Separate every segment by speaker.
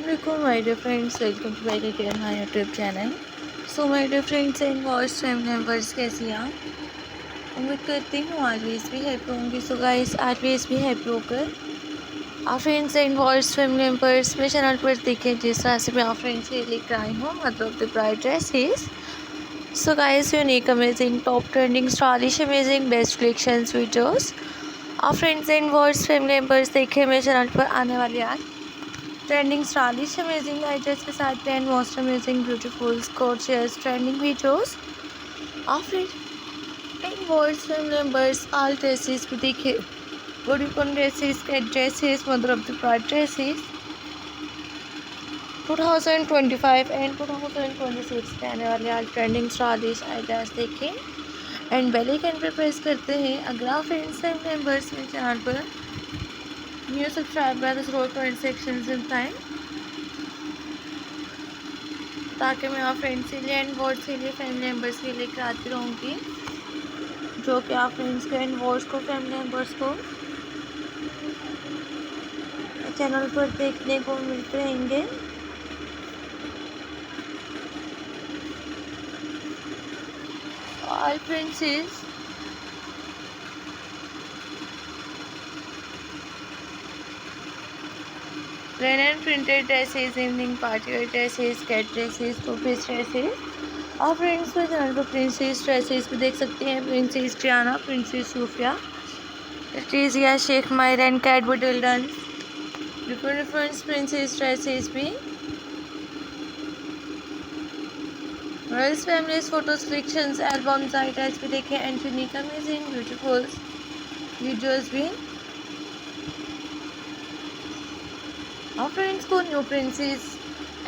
Speaker 1: Assalamualaikum my dear friends, welcome to back again my YouTube channel. So my dear friends and watch family members, कैसी हैं आप? उम्मीद करती हूँ always भी हैप्पी होंगी. सो गाइस ऑलवेज भी हैप्पी होकर आप friends and watch family members मेरे चैनल पर देखें जिस तरह से मैं आप फ्रेंड्स के लेकर आई हूँ मतलब the bright dresses. So guys, unique, amazing, top trending, stylish, amazing, best collections videos आप friends and watch family members देखें मेरे चैनल पर आने वाले आज ट्रेंडिंग स्टाइलिश अमेजिंग लाइटर्स के साथ पेन मोस्ट अमेजिंग ब्यूटीफुल स्कॉर्चियस trending videos of in words family members all dresses भी देखिए bodycon dresses cat dresses mother of the bride dresses 2025 and 2026 में आने वाले आज ट्रेंडिंग स्टाइलिश आइडियाज देखें एंड बेल आइकन पर प्रेस करते हैं. अगर आप फ्रेंड्स फैमिली मेंबर्स मेरे चैनल पर new subscriber role comment section से बताएं ताकि मैं आप फ्रेंड्स के लिए एंड वॉर्ड्स के लिए फैमिली मेम्बर्स के लिए आती रहूँगी जो कि आप फ्रेंड्स को एंड वॉर्ड्स को फैमिली मेम्बर्स को चैनल पर देखने को मिलते रहेंगे. All princess plain and printed dresses evening party wear dresses cat dresses two piece dresses और फ्रेंड्स पर चैनल पर प्रिंसेस ड्रेसेस भी देख सकते हैं. प्रिंसेस ट्रियाना प्रिंसेस सूफिया टीजिया शेख मायर एंड कैट बुडिल्डन डिफरेंट प्रिंसेस ड्रेसेस भी royals families photos collections albums items भी देखें and unique amazing beautiful videos भी और फ्रेंड्स को new princess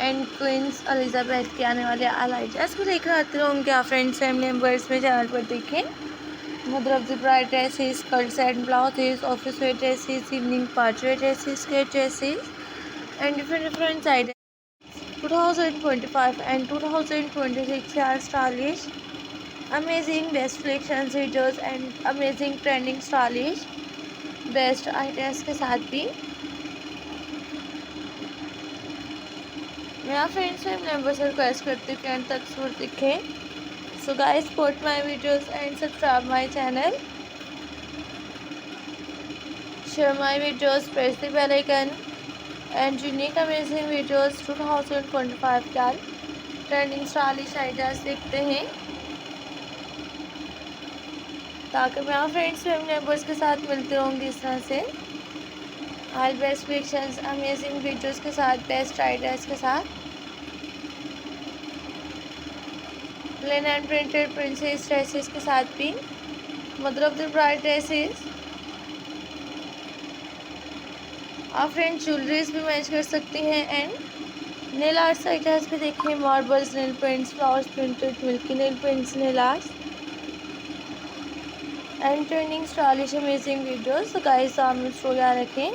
Speaker 1: and queens Elizabeth के आने वाले आइडियाज को लेकर आते रहूँगे. आप फ्रेंड्स फैमिली मेम्बर्स में चैनल पर देखें mother of the bride dresses skirts and blouses office wear dresses evening party wear dresses skirt dresses and different ideas 2025 and 2026 are stylish amazing best collection videos and amazing trending stylish best ideas के साथ भी मैं आप friends family members से request करती हूँ कि end तक जरूर दिखें. So guys support my videos and subscribe my channel share my videos press the bell icon and unique amazing videos 2025 का ट्रेंडिंग स्टाइलिश आइडियाज देखते हैं ताकि मैं आप फ्रेंड्स फैमिली मेम्बर्स के साथ मिलती रहूँगी इस तरह से all best collections amazing videos के साथ बेस्ट आइडियाज के साथ plain and printed princess dresses के साथ भी mother of the bride dresses आप फ्रेंड्स ज्वेलरीज भी मैच कर सकती हैं एंड नेल आर्ट्स आइडियाज भी देखें marbles nail paints flowers printed milky nail paints nail arts and trending stylish amazing videos. तो गाइस आप मुझको याद रखें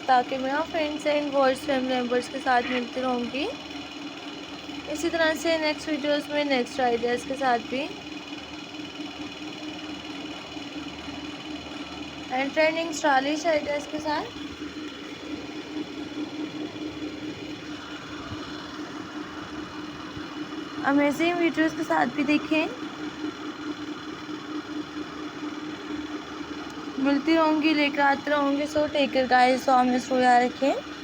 Speaker 1: ताकि मैं आप friends and voice family members के साथ मिलती रहूँगी इसी तरह से नेक्स्ट वीडियोस में नेक्स्ट आइडियाज़ के साथ भी एंड ट्रेंडिंग स्टाइलिश आइडियाज़ के साथ अमेजिंग वीडियोस के साथ भी देखें मिलती रहूँगी लेकर आते रहूँगी. So take care guys. So हमें याद रखें